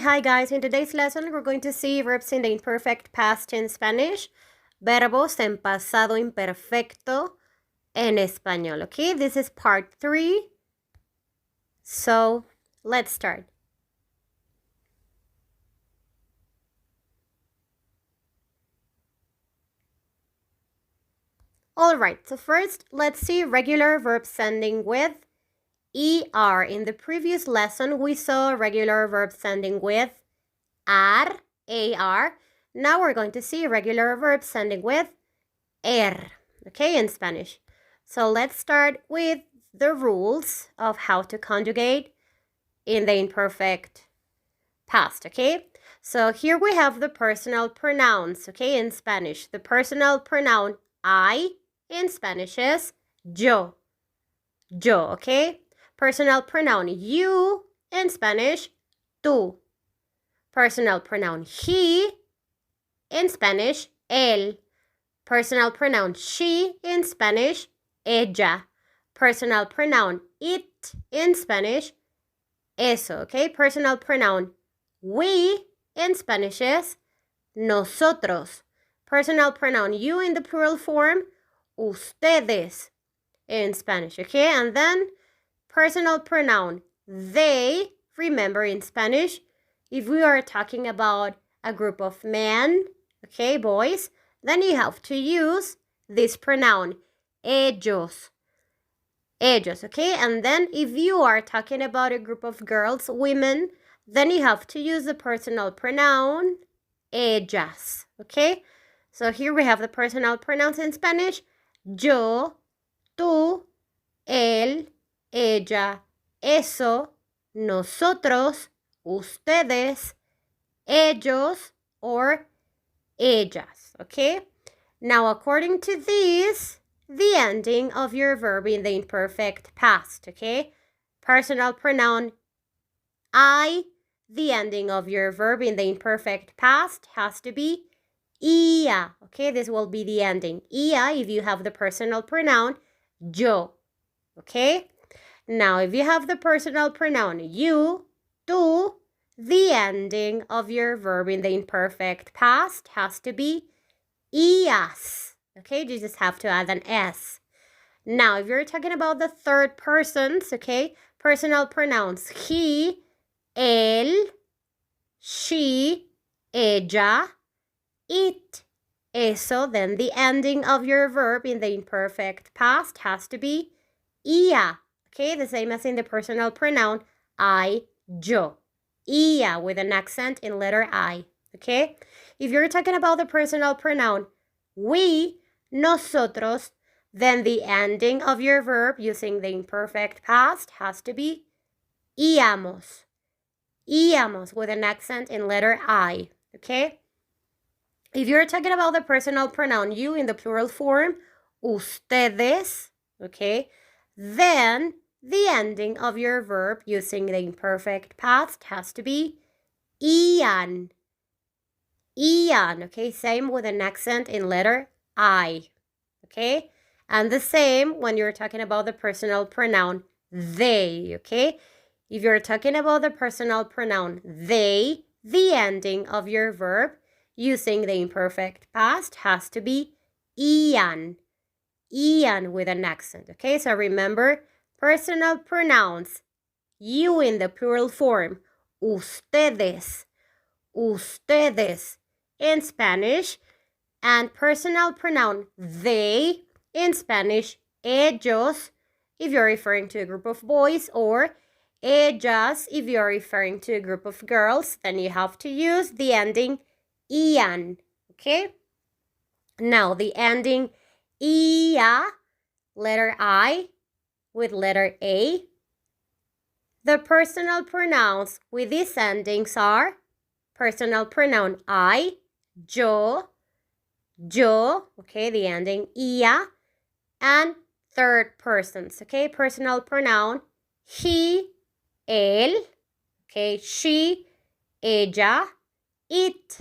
hi guys. In today's lesson, we're going to see verbs in the imperfect past in Spanish, verbos en pasado imperfecto en español, okay? This is part 3. So, let's start. Alright, so first, let's see regular verbs ending with ER. In the previous lesson, we saw regular verbs ending with AR, AR. Now we're going to see regular verbs ending with okay, in Spanish. So let's start with the rules of how to conjugate in the imperfect past, okay? So here we have the personal pronouns, okay, in Spanish. The personal pronoun I in Spanish is yo, okay? Personal pronoun you in Spanish, tú. Personal pronoun he in Spanish, él. Personal pronoun she in Spanish, ella. Personal pronoun it in Spanish, eso, okay? Personal pronoun we in Spanish is nosotros. Personal pronoun you in the plural form, ustedes in Spanish, okay? And then personal pronoun they, remember in Spanish, if we are talking about a group of men, okay, boys, then you have to use this pronoun, ellos, okay? And then if you are talking about a group of girls, women, then you have to use the personal pronoun, ellas, okay? So here we have the personal pronouns in Spanish, yo, tú, él, ella, eso, nosotros, ustedes, ellos, or ellas, okay? Now, according to these, the ending of your verb in the imperfect past, okay? Personal pronoun I, the ending of your verb in the imperfect past has to be ia, okay? This will be the ending. Ia if you have the personal pronoun yo, okay? Now, if you have the personal pronoun you, tú, the ending of your verb in the imperfect past has to be ias, okay? You just have to add an S. Now, if you're talking about the third persons, okay, personal pronouns he, él, she, ella, it, eso, then the ending of your verb in the imperfect past has to be ia, okay? The same as in the personal pronoun I, yo. Ia with an accent in letter I, okay? If you're talking about the personal pronoun we, nosotros, then the ending of your verb using the imperfect past has to be íamos. Íamos with an accent in letter I, okay? If you're talking about the personal pronoun you in the plural form, ustedes, okay, then the ending of your verb using the imperfect past has to be ian. Ian, okay? Same with an accent in letter I, okay? And the same when you're talking about the personal pronoun they, okay? If you're talking about the personal pronoun they, the ending of your verb using the imperfect past has to be ian. Ian with an accent, okay? So remember, personal pronouns, you in the plural form, ustedes, ustedes in Spanish, and personal pronoun they in Spanish, ellos, if you're referring to a group of boys, or ellas if you're referring to a group of girls, then you have to use the ending ian, okay? Now, the ending ia, letter I with letter A. The personal pronouns with these endings are personal pronoun I, yo, okay, the ending ia, and third persons, okay? Personal pronoun he, él, okay, she, ella, it,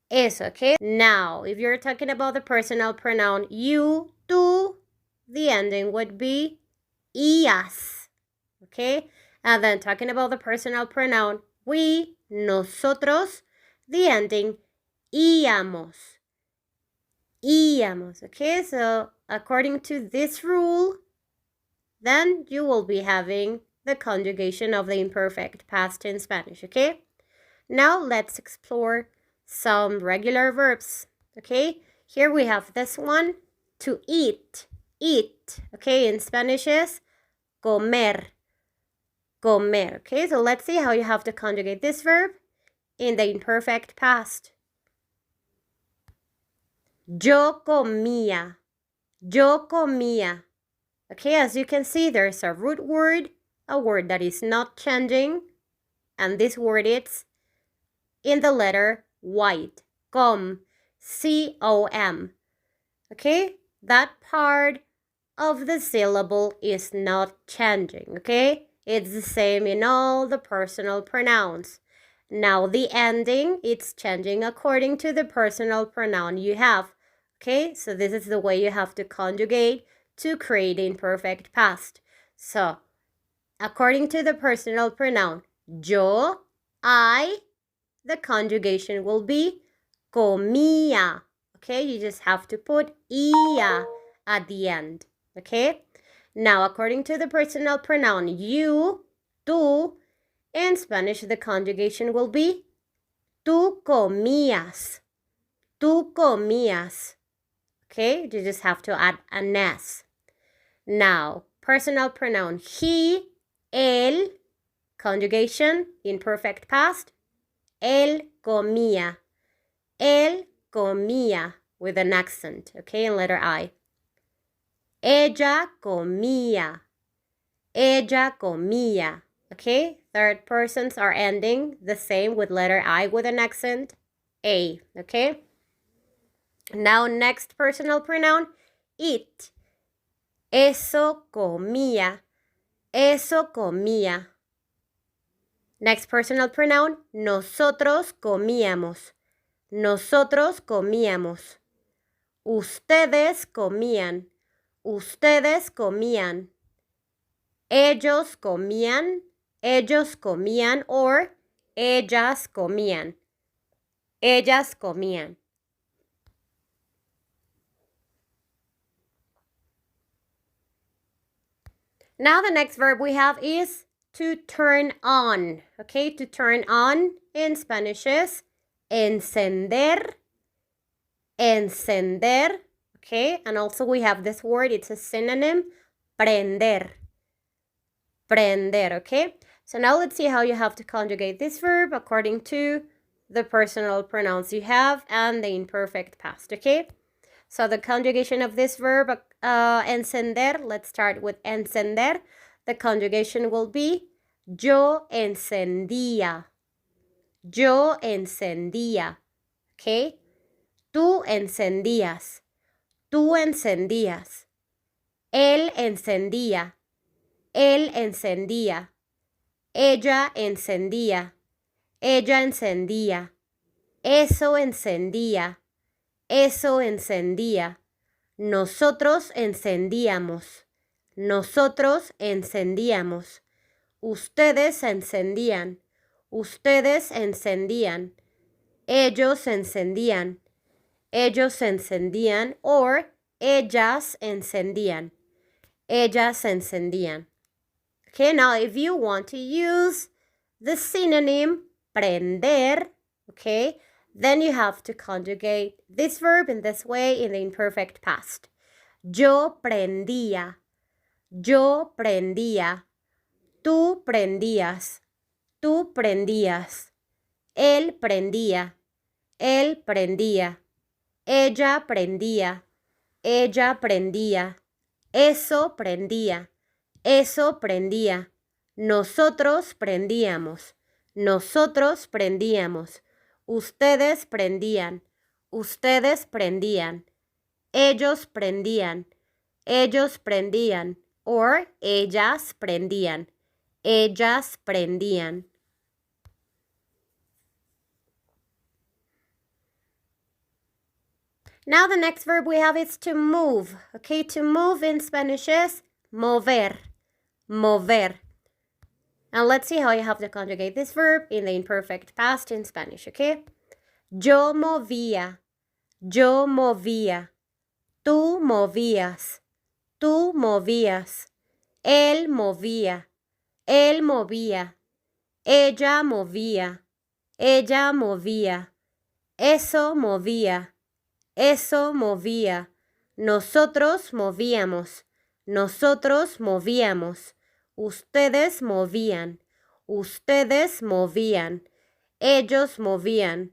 eso, okay? Now, if you're talking about the personal pronoun you, tú, the ending would be ias, okay? And then talking about the personal pronoun we, nosotros, the ending, íamos. Íamos, okay? So according to this rule, then you will be having the conjugation of the imperfect past in Spanish, okay? Now let's explore some regular verbs, okay? Here we have this one, to eat, eat, okay? In Spanish is comer, comer, okay? So let's see how you have to conjugate this verb in the imperfect past. Yo comía, yo comía. Okay, as you can see, there's a root word, a word that is not changing, and this word is in the letter white, com, C-O-M. Okay, that part of the syllable is not changing, okay? It's the same in all the personal pronouns. Now the ending, it's changing according to the personal pronoun you have, okay? So this is the way you have to conjugate to create imperfect past. So, according to the personal pronoun, yo, I, the conjugation will be comía. Okay, you just have to put ia at the end. Okay, now according to the personal pronoun you, tú, in Spanish the conjugation will be tú comías. Tú comías. Okay, you just have to add an S. Now, personal pronoun he, él, conjugation in perfect past, él comía. Él comía with an accent, okay, in letter I. Ella comía. Ella comía. Okay, third persons are ending the same with letter I with an accent, A, okay? Now, next personal pronoun, it. Eso comía. Eso comía. Next personal pronoun, nosotros comíamos. Nosotros comíamos. Ustedes comían. Ustedes comían. Ellos comían. Ellos comían. Or ellas comían. Ellas comían. Now the next verb we have is to turn on. Okay, to turn on in Spanish is encender. Encender. Okay, and also we have this word, it's a synonym, prender. Prender, okay? So now let's see how you have to conjugate this verb according to the personal pronouns you have and the imperfect past, okay? So the conjugation of this verb, encender, let's start with encender. The conjugation will be yo encendía. Yo encendía, okay? Tú encendías. Tú encendías. Él encendía. Él encendía. Ella encendía. Ella encendía. Eso encendía. Eso encendía. Nosotros encendíamos. Nosotros encendíamos. Ustedes encendían. Ustedes encendían. Ellos encendían. Ellos encendían. Or ellas encendían. Ellas encendían. Okay, now if you want to use the synonym prender, okay, then you have to conjugate this verb in this way in the imperfect past. Yo prendía. Yo prendía. Tú prendías. Tú prendías. Él prendía. Él prendía. Ella prendía. Ella prendía. Eso prendía. Eso prendía. Nosotros prendíamos. Nosotros prendíamos. Ustedes prendían. Ustedes prendían. Ellos prendían. Ellos prendían. Or ellas prendían. Ellas prendían. Now the next verb we have is to move. Okay, to move in Spanish is mover. Mover. And let's see how you have to conjugate this verb in the imperfect past in Spanish, okay? Yo movía, yo movía. Tú movías, tú movías. Él movía, él movía. Ella movía, ella movía. Eso movía, eso movía. Nosotros movíamos, nosotros movíamos. Ustedes movían, ustedes movían. Ellos movían,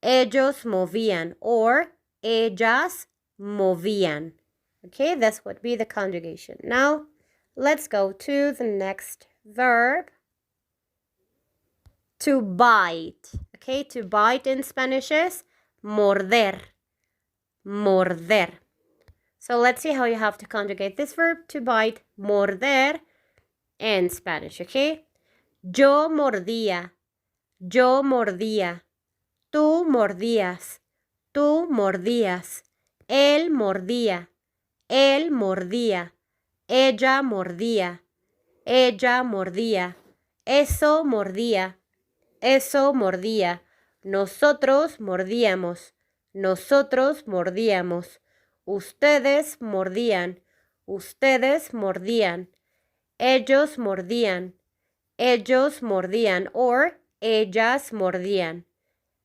ellos movían. Or ellas movían. Okay, this would be the conjugation. Now, let's go to the next verb. To bite. Okay, to bite in Spanish is morder. Morder. So let's see how you have to conjugate this verb to bite, morder, in Spanish, okay? Yo mordía, yo mordía. Tú mordías, tú mordías. Él mordía, él mordía. Ella mordía, ella mordía. Eso mordía, eso mordía. Nosotros mordíamos, nosotros mordíamos. Ustedes mordían, ustedes mordían. Ellos mordían, ellos mordían. Or ellas mordían,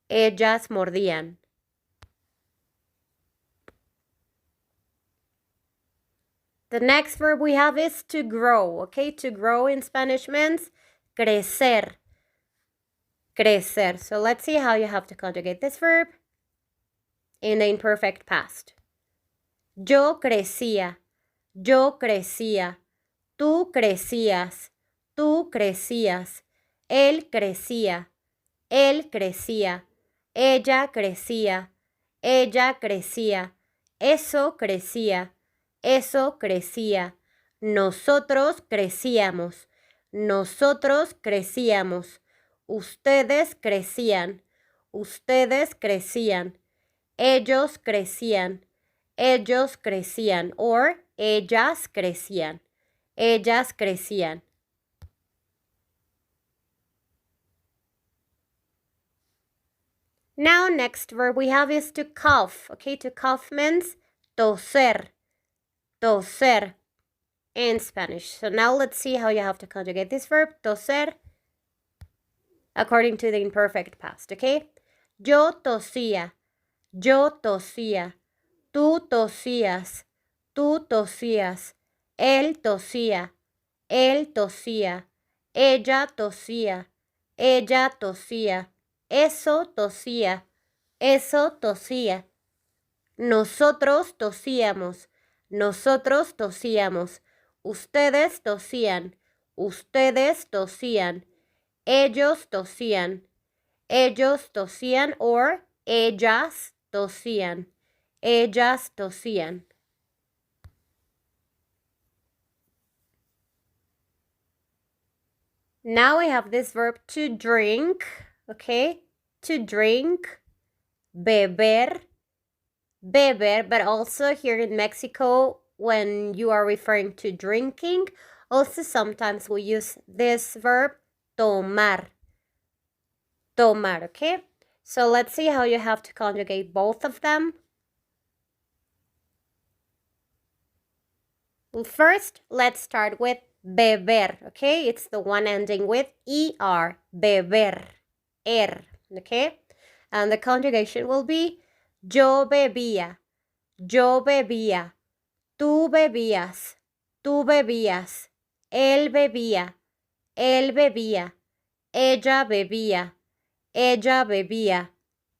ellas mordían. The next verb we have is to grow, okay? To grow in Spanish means crecer. Crecer. So let's see how you have to conjugate this verb in the imperfect past. Yo crecía, yo crecía. Tú crecías, tú crecías. Él crecía, él crecía. Ella crecía, ella crecía. Eso crecía, eso crecía. Nosotros crecíamos, nosotros crecíamos. Ustedes crecían, ustedes crecían. Ellos crecían, ellos crecían. Or ellas crecían, ellas crecían. Now, next verb we have is to cough. Okay, to cough means toser. Toser in Spanish. So now let's see how you have to conjugate this verb, toser, according to the imperfect past, okay? Yo tosía, yo tosía. Tú tosías, tú tosías. Él tosía, él tosía. Ella tosía, ella tosía. Eso tosía, eso tosía. Nosotros tosíamos, nosotros tosíamos. Ustedes tosían, ustedes tosían. Ellos tosían, ellos tosían. Or ellas tosían, ellas tosían. Now we have this verb to drink, okay? To drink, beber, beber, but also here in Mexico, when you are referring to drinking, also sometimes we use this verb, tomar. Tomar, okay? So let's see how you have to conjugate both of them. Well, first, let's start with beber, okay? It's the one ending with er, beber, okay? And the conjugation will be yo bebía, yo bebía. Tú bebías, tú bebías. Él bebía, él bebía. Ella bebía, ella bebía.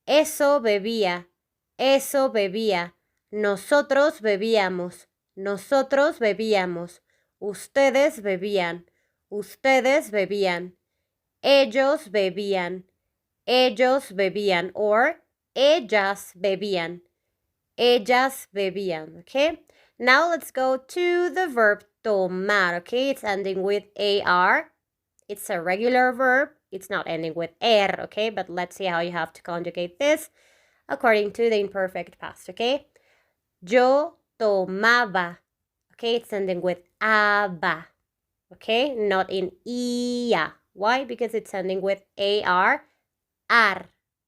Eso bebía, eso bebía. Nosotros bebíamos, nosotros bebíamos. Ustedes bebían, ustedes bebían. Ellos bebían, ellos bebían. Or ellas bebían, ellas bebían, okay? Now let's go to the verb tomar, okay? It's ending with ar. It's a regular verb. It's not ending with okay? But let's see how you have to conjugate this according to the imperfect past, okay? Yo tomaba, okay? It's ending with aba, okay? Not in ia. Why? Because it's ending with ar, ar,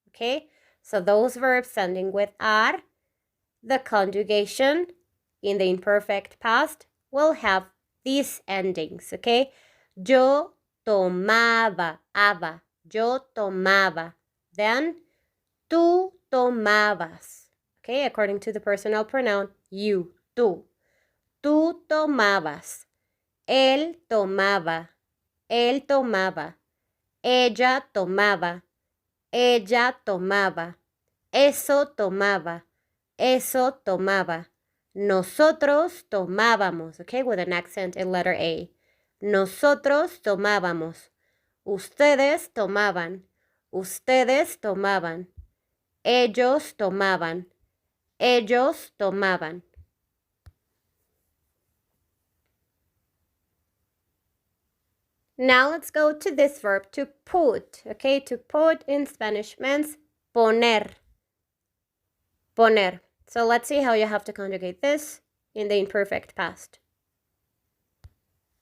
okay? So those verbs ending with ar, the conjugation in the imperfect past will have these endings, okay? Yo tomaba, aba, yo tomaba. Then, tú tomabas, okay? According to the personal pronoun, you, tú. Tú tomabas. Él tomaba. Él tomaba. Ella tomaba. Ella tomaba. Eso tomaba. Eso tomaba. Nosotros tomábamos, okay, with an accent in letter A. Nosotros tomábamos. Ustedes tomaban. Ustedes tomaban. Ellos tomaban. Ellos tomaban. Now let's go to this verb, to put, okay? To put in Spanish means poner. Poner. So let's see how you have to conjugate this in the imperfect past.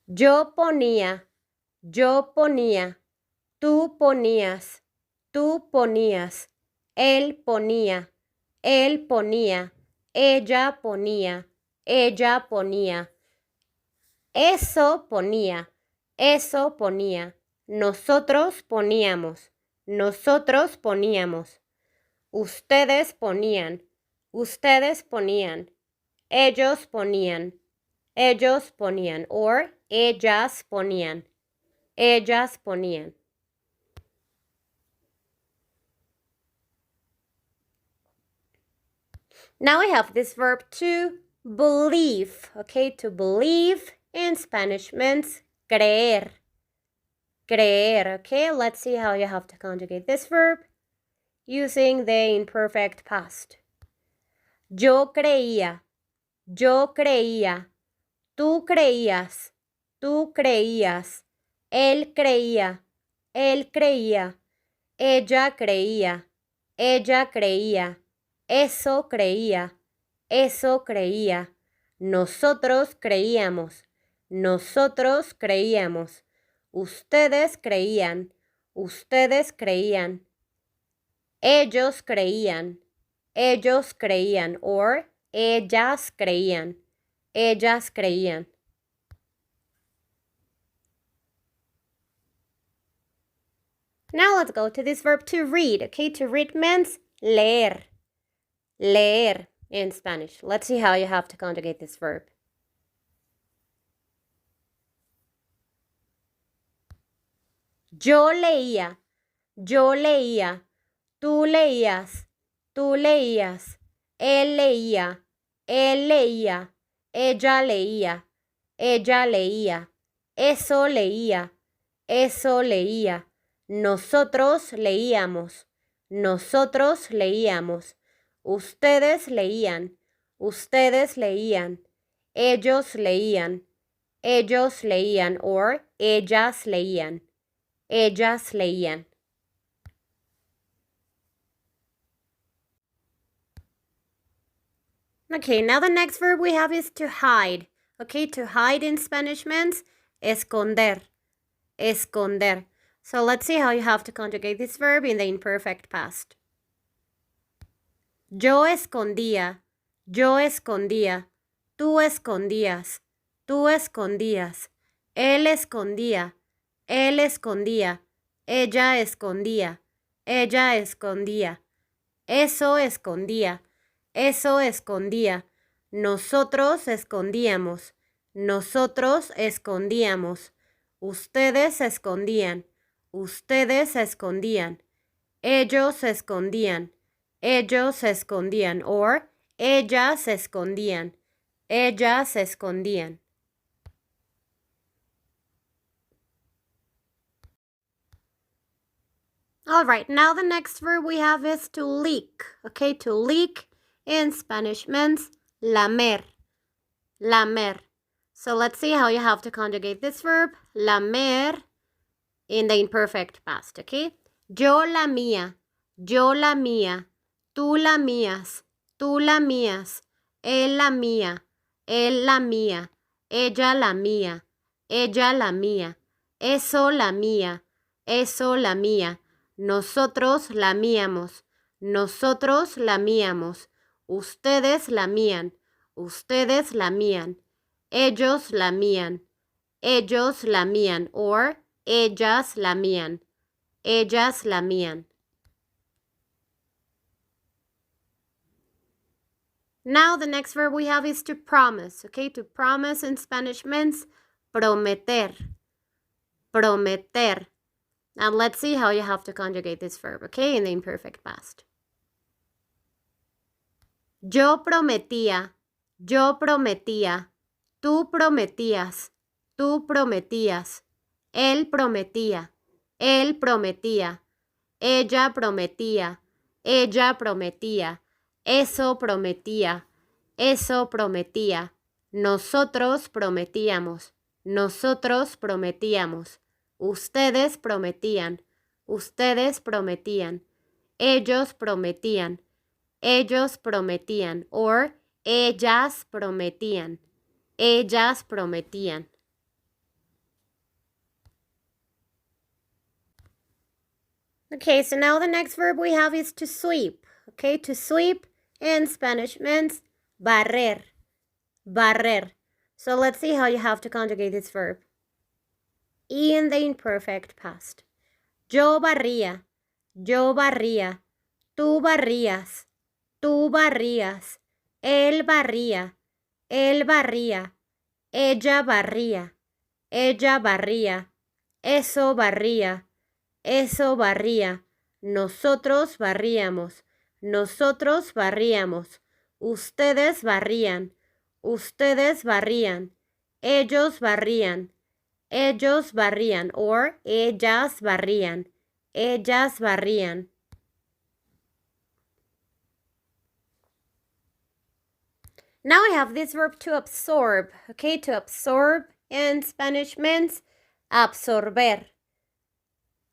Yo ponía, yo ponía, tú ponías, tú ponías, él ponía, él ponía, ella ponía, ella ponía, eso ponía, eso ponía, nosotros poníamos, nosotros poníamos, ustedes ponían, ustedes ponían, ellos ponían, ellos ponían, or ellas ponían, ellas ponían. Now I have this verb to believe, okay? To believe in Spanish means creer. Creer, okay? Let's see how you have to conjugate this verb using the imperfect past. Yo creía, yo creía, tú creías, tú creías, él creía, él creía, ella creía, ella creía, eso creía, eso creía, nosotros creíamos, nosotros creíamos, ustedes creían, ustedes creían, ellos creían, or ellas creían, ellas creían. Now let's go to this verb to read, okay? To read means leer. Leer in Spanish. Let's see how you have to conjugate this verb. Yo leía, yo leía, tú leías, tú leías, él leía, él leía, ella leía, ella leía, eso leía, eso leía, nosotros leíamos, nosotros leíamos, ustedes leían, ustedes leían, ellos leían, or ellas leían, ellas leían. Okay, now the next verb we have is to hide. Okay, to hide in Spanish means esconder. Esconder. So let's see how you have to conjugate this verb in the imperfect past. Yo escondía, yo escondía, tú escondías, tú escondías, él escondía, él escondía, ella escondía, ella escondía, eso escondía, eso escondía, nosotros escondíamos, nosotros escondíamos, ustedes escondían, ustedes escondían, ellos escondían, ellos escondían, or ellas escondían, ellas escondían. All right, now the next verb we have is to leak. Okay, to leak in Spanish means lamer. Lamer. So let's see how you have to conjugate this verb, lamer, in the imperfect past, okay? Yo la mía, yo la mía, tú la mías, tú la mías, él la mía, ella la mía, ella la mía, eso la mía, eso la mía, nosotros la míamos, nosotros la míamos, ustedes la mían, ustedes la mían, ellos la mían, ellos la mían, or ellas la mían, ellas la mían. Now the next verb we have is to promise, okay? To promise in Spanish means prometer, prometer. Now let's see how you have to conjugate this verb, okay? In the imperfect past. Yo prometía, tú prometías, tú prometías, él prometía, ella prometía, ella prometía, eso prometía, eso prometía, nosotros prometíamos, nosotros prometíamos, ustedes prometían, ustedes prometían, ellos prometían, ellos prometían, or ellas prometían, ellas prometían. Okay, so now the next verb we have is to sweep. Okay, to sweep in Spanish means barrer, barrer. So let's see how you have to conjugate this verb. In the imperfect past. Yo barría, tú barrías, tú barrías, él barría, ella barría, eso barría, eso barría, nosotros barríamos, nosotros barríamos, ustedes barrían, ellos barrían, or ellas barrían, ellas barrían. Now we have this verb to absorb, okay? To absorb in Spanish means absorber,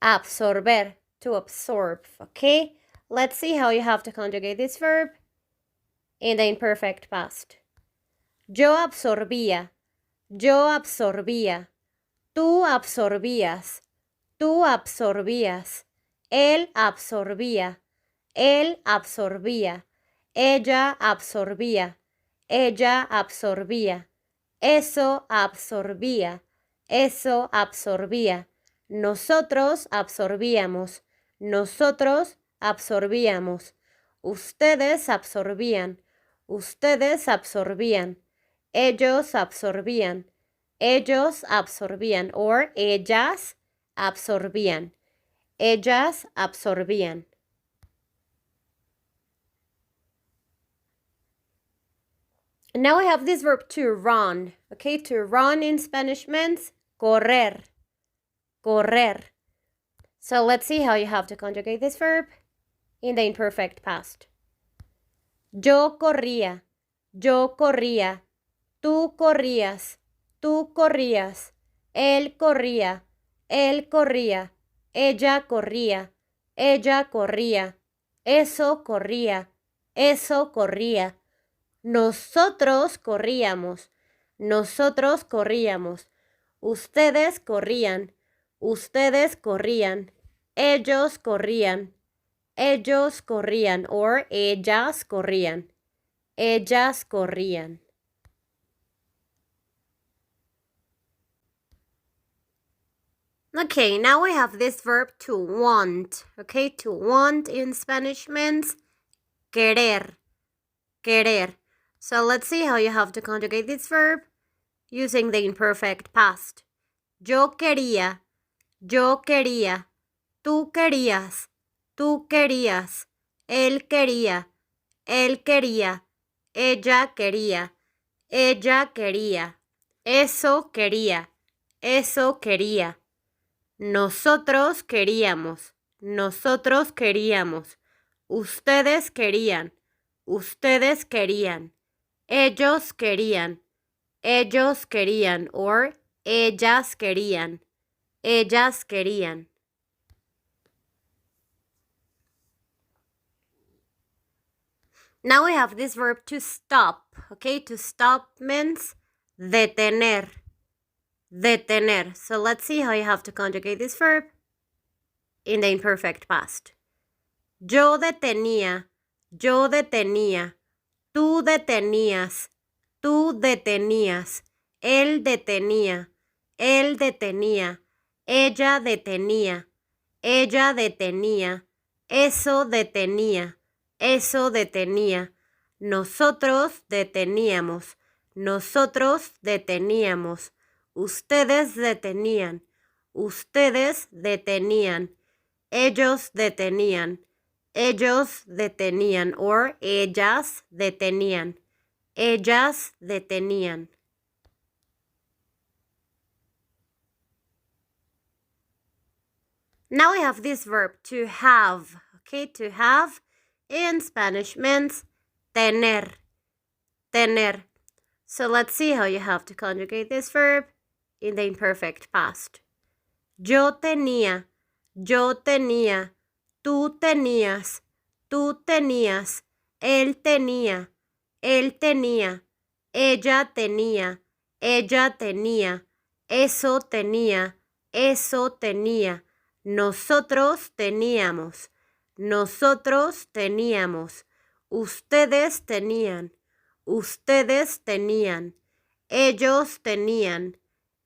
absorber, to absorb, okay? Let's see how you have to conjugate this verb in the imperfect past. Yo absorbía, tú absorbías, él absorbía, ella absorbía, eso absorbía, nosotros absorbíamos, ustedes absorbían, ellos absorbían, or ellas absorbían. Now we have this verb to run, okay? To run in Spanish means correr, correr. So let's see how you have to conjugate this verb in the imperfect past. Yo corría, tú corrías, él corría, ella corría, eso corría, nosotros corríamos, ustedes corrían, ellos corrían, or ellas corrían. Okay, now we have this verb to want. Okay, to want in Spanish means querer, querer. So let's see how you have to conjugate this verb using the imperfect past. Yo quería, tú querías, él quería, ella quería, eso quería. Nosotros queríamos, ustedes querían, ellos querían, or ellas querían. Now we have this verb to stop, okay? To stop means detener, detener. So let's see how you have to conjugate this verb in the imperfect past. Yo detenía, yo detenía, tú detenías, tú detenías, él detenía, él detenía, ella detenía, ella detenía, eso detenía, eso detenía, nosotros deteníamos, nosotros deteníamos, ustedes detenían, ustedes detenían, ellos detenían, ellos detenían, or ellas detenían, ellas detenían. Now we have this verb, to have. Okay, to have in Spanish means tener, tener. So let's see how you have to conjugate this verb in the imperfect past. Yo tenía, tú tenías, tú tenías, él tenía, ella tenía, eso tenía, nosotros teníamos, ustedes tenían,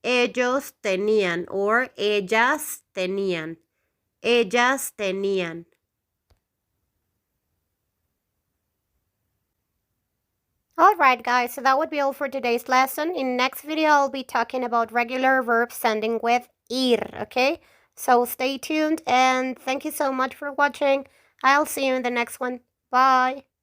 ellos tenían, or ellas tenían. Alright guys, so that would be all for today's lesson. In next video, I'll be talking about regular verbs ending with ir, okay? So stay tuned and thank you so much for watching. I'll see you in the next one. Bye!